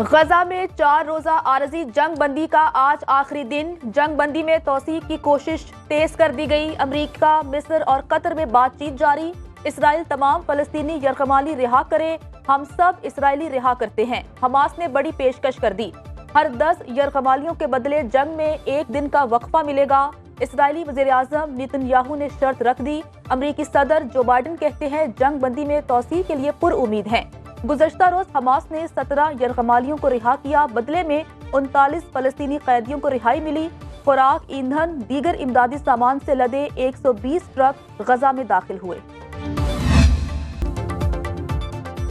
गजा में 4 रोजा आरजी जंग बंदी का आज आखिरी दिन। जंग बंदी में तोसी की कोशिश तेज कर दी गई। अमेरिका, मिस्र और कतर में बातचीत जारी। इसराइल तमाम फलस्तीनी यरगमाली रिहा करे, हम सब इसराइली रिहा करते हैं। हमास ने बड़ी पेशकश कर दी, हर 10 यरगमालियों के बदले जंग में 1 दिन का वक्फा मिलेगा। इसराइली वज़ीर-ए-आज़म नेतन्याहू ने शर्त रख दी। अमरीकी सदर जो बाइडन कहते हैं जंग बंदी में तोसी के लिए पुर उम्मीद हैं। गुज़श्ता रोज हमास ने 17 यरगमालियों को रिहा किया, बदले में 39 फलस्तीनी कैदियों को रिहाई मिली। खुराक, ईंधन, दीगर इमदादी सामान से लदे 120 ट्रक गजा में दाखिल हुए।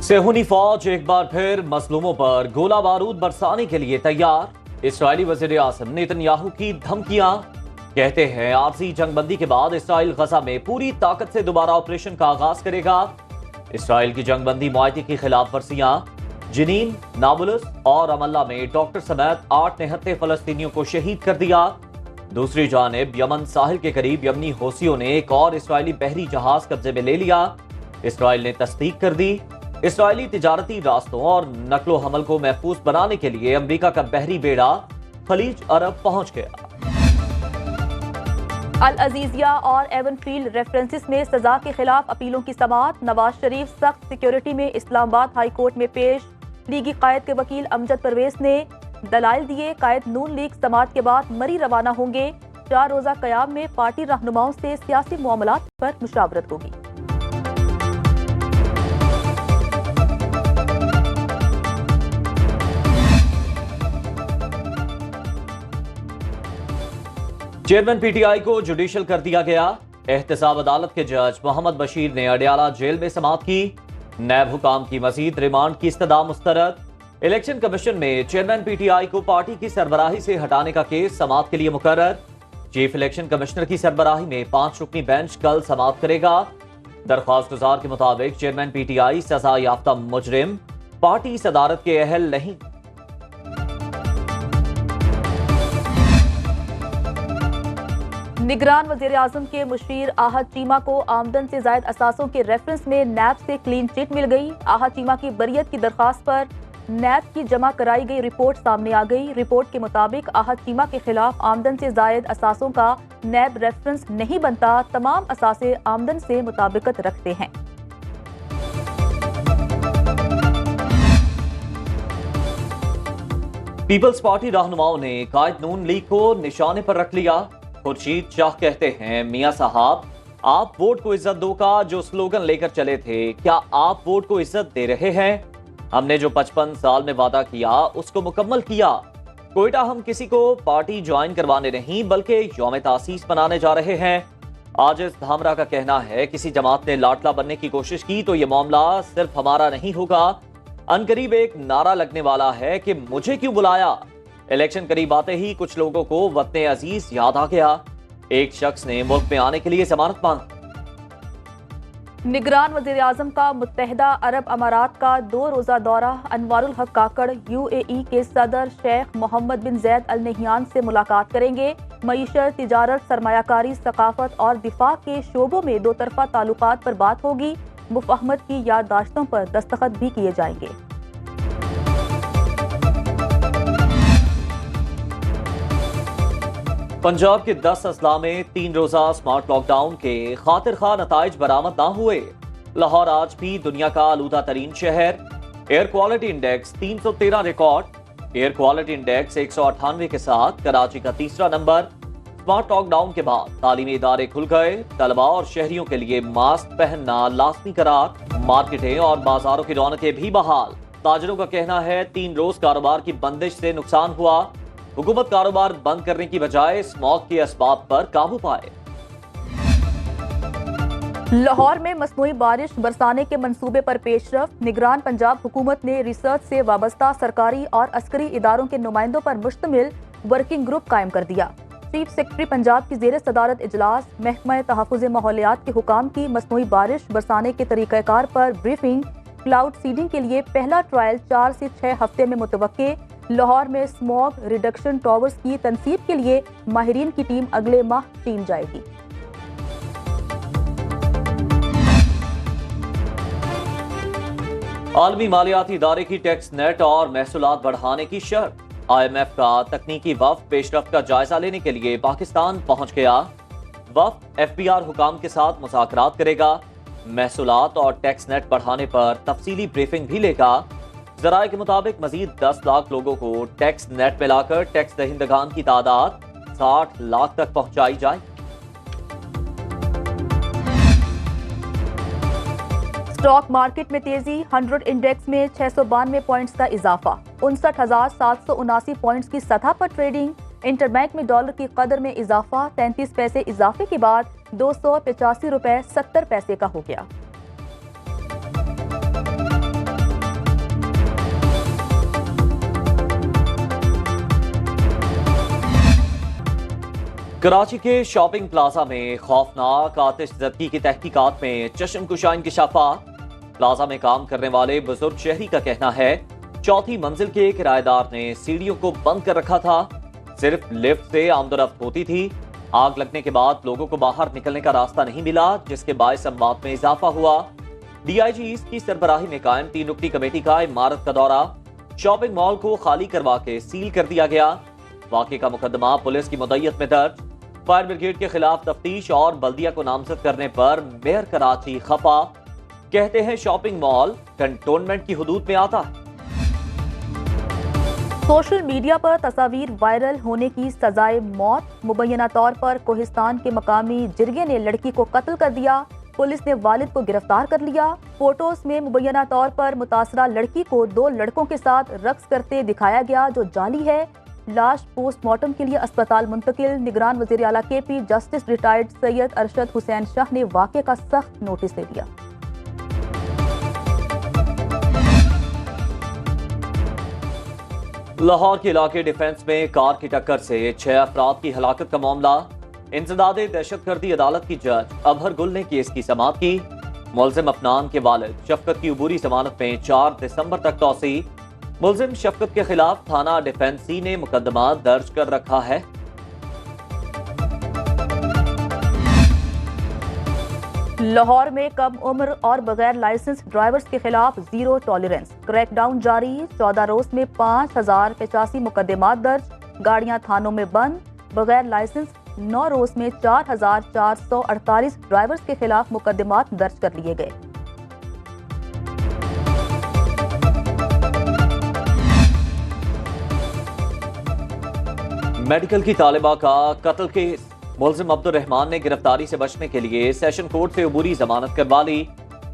सेहूनी फौज एक बार फिर मजलूमों पर गोला बारूद बरसाने के लिए तैयार। इसराइली वज़ीर-ए-आज़म नेतन्याहू की धमकियां। कहते हैं आरजी जंगबंदी के बाद इसराइल गजा में पूरी ताकत से दोबारा ऑपरेशन का आगाज करेगा। इसराइल की जंगबंदी मुआहदे की खिलाफ वर्जियां। जिनीन, नाबुलस और अमल्ला में डॉक्टर समेत 8 निहत्ते फलस्तीनियों को शहीद कर दिया। दूसरी जानिब यमन साहिल के करीब यमनी हौसियों ने एक और इसराइली बहरी जहाज कब्जे में ले लिया। इसराइल ने तस्दीक कर दी। इसराइली तिजारती रास्तों और नकलो हमल को महफूज बनाने के लिए अमेरिका का बहरी बेड़ा खलीज अरब पहुंच गया। अल अजीजिया और एवनफील्ड रेफरेंसेस में सजा के खिलाफ अपीलों की समाअत। नवाज शरीफ सख्त सिक्योरिटी में इस्लामाबाद हाई कोर्ट में पेश। लीगी कायद के वकील अमजद परवेज ने दलाइल दिए। कायद नून लीग समाअत के बाद मरी रवाना होंगे। 4 रोजा क़याम में पार्टी रहनुमाओं से सियासी मामलात पर मुशावरत होगी। चेयरमैन पीटीआई को जुडिशल कर दिया गया। एहतसाब अदालत के जज मोहम्मद बशीर ने अडयाला जेल में समाअत की। नैब हुकाम की मजीद रिमांड की इस्तदा मुस्तरद। इलेक्शन कमीशन में चेयरमैन पीटीआई को पार्टी की सरबराही से हटाने का केस समाअत के लिए मुकर्रर। चीफ इलेक्शन कमिश्नर की सरबराही में 5 रुकनी बेंच कल समाअत करेगा। दरख्वास्त गुजार के मुताबिक चेयरमैन पीटीआई सजा याफ्ता मुजरिम, पार्टी सदारत के अहल नहीं। निगरान वज़ीर-ए-आज़म के मुशीर आहद चीमा को आमदन से जायद असासों के रेफरेंस में नैब से क्लीन चिट मिल गई। आहद चीमा की बरियत की दरखास्त पर नैब की जमा कराई गई रिपोर्ट सामने आ गई। रिपोर्ट के मुताबिक आहद चीमा के खिलाफ आमदन से जायद असासों का नैब रेफरेंस नहीं बनता। तमाम असासे आमदन से मुताबिकत रखते हैं। पीपल्स पार्टी रहनुमाओं ने कायद नून लीग को निशाने पर रख लिया। खुर्शीद शाह कहते हैं मियां साहब, आप वोट को इज्जत दो का जो स्लोगन लेकर चले थे, क्या आप वोट को इज्जत दे रहे हैं? हमने जो 55 साल में वादा किया उसको मुकम्मल किया। कोयटा हम किसी को पार्टी ज्वाइन करवाने नहीं बल्कि यौम तासीस मनाने जा रहे हैं। आजिज धामरा का कहना है किसी जमात ने लाडला बनने की कोशिश की तो ये मामला सिर्फ हमारा नहीं होगा। अनकरीब एक नारा लगने वाला है कि मुझे क्यों बुलाया। इलेक्शन करीब आते ही कुछ लोगों को वतन अजीज याद आ गया। एक शख्स ने मुल्क में आने के लिए जमानत मांगी। निगरान वज़ीर-ए-आज़म का मुत्तहिदा अरब अमारात का 2 रोजा दौरा। अनवारुल हक काकड़ यूएई के सदर शेख मोहम्मद बिन जैद अल नहियान से मुलाकात करेंगे। मईशत, तिजारत, सरमायाकारी, सकाफत और दिफा के शोबों में 2 तरफा ताल्लुकात पर बात होगी। मुफाहमत की याददाश्तों पर दस्तखत भी किए जाएंगे। पंजाब के 10 अजला में 3 रोजा स्मार्ट लॉकडाउन के खातिर खा नताइज बरामद ना हुए। लाहौर आज भी दुनिया का आलूदा तरीन शहर। Air quality index 313 record. Air quality index 198 के साथ कराची का तीसरा नंबर। स्मार्ट लॉकडाउन के बाद तालीमी इदारे खुल गए। तलबा और शहरियों के लिए मास्क पहनना लाजमी करार। मार्केटें और बाजारों की रौनकें भी बहाल। ताजरों का कहना है 3 रोज कारोबार की बंदिश से नुकसान हुआ। हुकूमत कारोबार बंद करने की बजाय स्मॉग के असबाब पर काबू पाए। लाहौर में मसनूई बारिश बरसाने के मंसूबे पर पेशरफ। निगरान पंजाब हुकूमत ने रिसर्च से वाबस्ता सरकारी और अस्करी इदारों के नुमाइंदों पर मुश्तमिल वर्किंग ग्रुप कायम कर दिया। चीफ सेक्रेटरी पंजाब की ज़ेर सदारत इजलास। महकमा तहफ़्फ़ुज़ माहौलियात के हुकाम की मसनूई बारिश बरसाने के तरीक़ाकार पर ब्रीफिंग। क्लाउड सीडिंग के लिए पहला ट्रायल 4 से 6 हफ्ते में मुतवक्के। लाहौर में स्मॉग रिडक्शन टावर्स की तनसीब के लिए माहिरीन की टीम अगले माह चीन जाएगी। عالمی مالیاتی ادارے کی ٹیکس نیٹ اور محصولات بڑھانے کی شرط۔ IMF کا تکنیکی وفد پیش رفت کا جائزہ لینے کے لیے پاکستان پہنچ گیا۔ وفد FBR حکام کے ساتھ مذاکرات کرے گا، محصولات اور ٹیکس نیٹ بڑھانے پر تفصیلی بریفنگ بھی لے گا۔ ذرائع کے مطابق مزید 10 لاکھ لوگوں کو ٹیکس نیٹ ملا کر ٹیکس دہندگان کی تعداد 60 لاکھ تک پہنچائی جائے۔ اسٹاک مارکیٹ میں تیزی، 100 انڈیکس میں 692 پوائنٹس کا اضافہ، 59,779 پوائنٹس کی سطح پر ٹریڈنگ۔ انٹر بینک میں ڈالر کی قدر میں اضافہ، 33 پیسے اضافے کے بعد 285 روپے 70 پیسے کا ہو گیا۔ کراچی کے شاپنگ پلازا میں خوفناک آتش زدگی کی تحقیقات میں چشم کشا انکشافات۔ پلازا میں کام کرنے والے بزرگ شہری کا کہنا ہے چوتھی منزل کے کرایہ دار نے سیڑھیوں کو بند کر رکھا تھا، صرف لفٹ سے آمد و رفت ہوتی تھی۔ آگ لگنے کے بعد لوگوں کو باہر نکلنے کا راستہ نہیں ملا، جس کے باعث اموات میں اضافہ ہوا۔ DIG ایسٹ کی سربراہی میں قائم 3 رکنی کمیٹی کا عمارت کا دورہ، شاپنگ مال کو خالی کروا کے سیل کر دیا گیا۔ واقعے کا مقدمہ پولیس کی مدعیت میں درج۔ فائر بریگیڈ کے خلاف تفتیش اور بلدیہ کو نامزد کرنے پر میئر کراچی خفا، کہتے ہیں شاپنگ مال کنٹونمنٹ کی حدود میں آتا ہے۔ سوشل میڈیا پر تصاویر وائرل ہونے کی سزائے موت، مبینہ طور پر کوہستان کے مقامی جرگے نے لڑکی کو قتل کر دیا، پولیس نے والد کو گرفتار کر لیا۔ فوٹوز میں مبینہ طور پر متاثرہ لڑکی کو 2 لڑکوں کے ساتھ رقص کرتے دکھایا گیا جو جعلی ہے۔ لاش پوسٹ مارٹم کے لیے اسپتال منتقل۔ نگران وزیر اعلیٰ KP جسٹس ریٹائرڈ سید ارشد حسین شاہ نے واقعے کا سخت نوٹس لے لیا۔ لاہور کے علاقے ڈیفنس میں کار کی ٹکر سے 6 افراد کی ہلاکت کا معاملہ، انسداد دہشت گردی عدالت کی جج ابہر گل نے کیس کی سماعت کی۔ ملزم افنان کے والد شفقت کی عبوری ضمانت میں 4 دسمبر تک توسیع۔ ملزم شفقت کے خلاف تھانہ ڈیفنس سی نے مقدمہ درج کر رکھا ہے۔ لاہور میں کم عمر اور بغیر لائسنس ڈرائیورز کے خلاف زیرو ٹالرنس، کریک ڈاؤن جاری، 14 روز میں 5085 مقدمات درج، گاڑیاں تھانوں میں بند، بغیر لائسنس 9 روز میں 4448 ڈرائیورز کے خلاف مقدمات درج کر لیے گئے۔ میڈیکل کی طالبہ کا قتل کیس، ملزم عبد الرحمان نے گرفتاری سے بچنے کے لیے سیشن کورٹ سے عبوری ضمانت کروا لی۔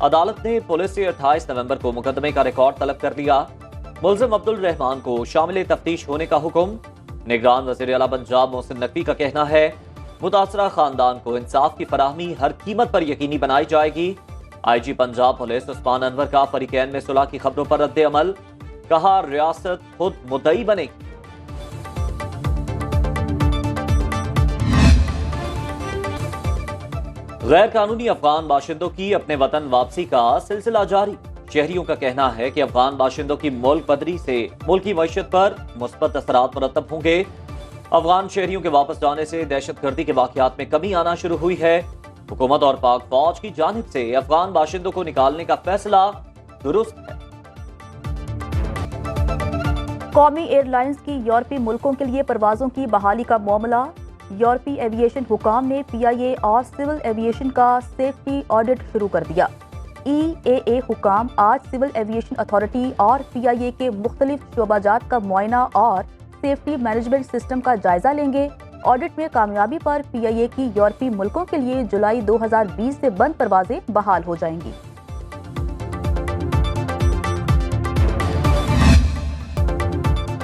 عدالت نے پولیس سے 28 نومبر کو مقدمے کا ریکارڈ طلب کر لیا۔ ملزم عبد الرحمان کو شامل تفتیش ہونے کا حکم۔ نگران وزیر اعلیٰ پنجاب محسن نقوی کا کہنا ہے متاثرہ خاندان کو انصاف کی فراہمی ہر قیمت پر یقینی بنائی جائے گی۔ IG پنجاب پولیس عثمان انور کا فریقین میں صلح کی خبروں پر رد عمل، کہا ریاست خود مدعی بنے گی۔ غیر قانونی افغان باشندوں کی اپنے وطن واپسی کا سلسلہ جاری، شہریوں کا کہنا ہے کہ افغان باشندوں کی ملک بدری سے ملکی معیشت پر مثبت اثرات مرتب ہوں گے۔ افغان شہریوں کے واپس جانے سے دہشت گردی کے واقعات میں کمی آنا شروع ہوئی ہے۔ حکومت اور پاک فوج کی جانب سے افغان باشندوں کو نکالنے کا فیصلہ درست ہے۔ قومی ایئر لائنز کی یورپی ملکوں کے لیے پروازوں کی بحالی کا معاملہ، یورپی ایویشن حکام نے PIA اور سول ایویشن کا سیفٹی آڈٹ شروع کر دیا۔ EAA حکام آج سول ایویشن اتھارٹی اور PIA کے مختلف شعبہ جات کا معائنہ اور سیفٹی مینجمنٹ سسٹم کا جائزہ لیں گے۔ آڈٹ میں کامیابی پر PIA کی یورپی ملکوں کے لیے جولائی 2020 سے بند پروازیں بحال ہو جائیں گی۔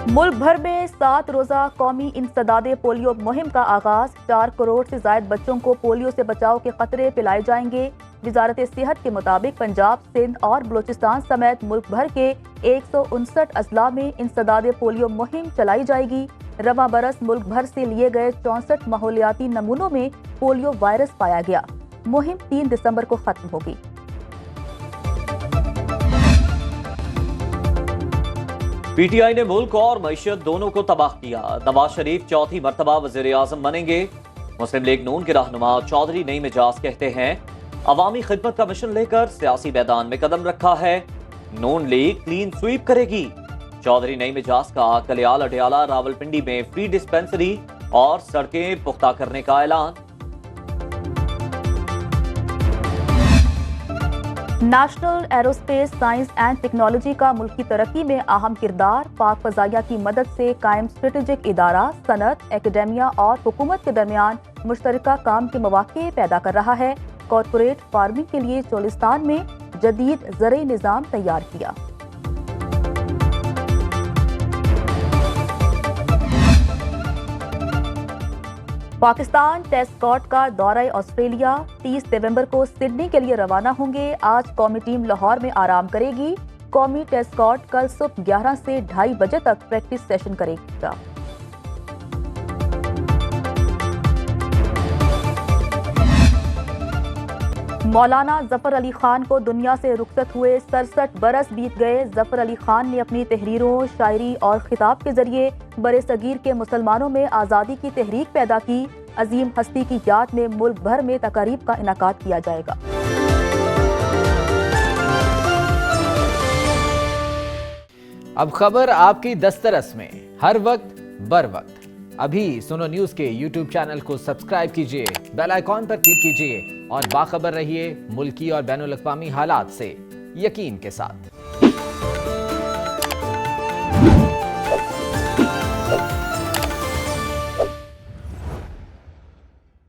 ملک بھر میں 7 روزہ قومی انسداد پولیو مہم کا آغاز، 4 کروڑ سے زائد بچوں کو پولیو سے بچاؤ کے قطرے پلائے جائیں گے۔ وزارت صحت کے مطابق پنجاب، سندھ اور بلوچستان سمیت ملک بھر کے 159 اضلاع میں انسداد پولیو مہم چلائی جائے گی۔ رواں برس ملک بھر سے لیے گئے 64 ماحولیاتی نمونوں میں پولیو وائرس پایا گیا۔ مہم 3 دسمبر کو ختم ہوگی۔ PTI نے ملک اور معیشت دونوں کو تباہ کیا، نواز شریف چوتھی مرتبہ وزیر اعظم بنیں گے۔ مسلم لیگ نون کے رہنما چودھری نئی مجاز کہتے ہیں عوامی خدمت کا مشن لے کر سیاسی میدان میں قدم رکھا ہے۔ नून लीग क्लीन स्वीप करेगी। चौधरी नईम इजाज का कलियाल अडयाला रावलपिंडी में फ्री डिस्पेंसरी और सड़कें पुख्ता करने का ऐलान। National aerospace science and technology का मुल्की तरक्की में अहम किरदार। पाक फजाइया की मदद से कायम स्ट्रेटेजिक इदारा सनत, एकेडेमिया और हुकूमत के दरमियान मुश्तरका काम के मौके पैदा कर रहा है। कॉरपोरेट फार्मिंग के लिए चोलिस्तान में जदीद ज़रई निज़ाम तैयार किया। पाकिस्तान टेस्ट स्क्वाड का दौरा ऑस्ट्रेलिया 30 नवंबर को सिडनी के लिए रवाना होंगे। आज कौमी टीम लाहौर में आराम करेगी। कौमी टेस्ट स्क्वाड कल सुबह 11 से 2:30 बजे तक प्रैक्टिस सेशन करेगा। मौलाना जफर अली खान को दुनिया से रुखसत हुए 67 बरस बीत गए। जफर अली खान ने अपनी तहरीरों, शायरी और खिताब के जरिए बरे सगीर के मुसलमानों में आज़ादी की तहरीक पैदा की। अजीम हस्ती की याद में मुल्क भर में तकारीब का इनाकाद किया जाएगा। अब खबर आपकी दस्तरस में, हर वक्त बर वक्त। अभी सुनो न्यूज़ के YouTube चैनल को सब्सक्राइब कीजिए, बेल आइकॉन पर क्लिक कीजिए और बाखबर रहिए मुल्की और बैनुल अक़वामी हालात से यकीन के साथ।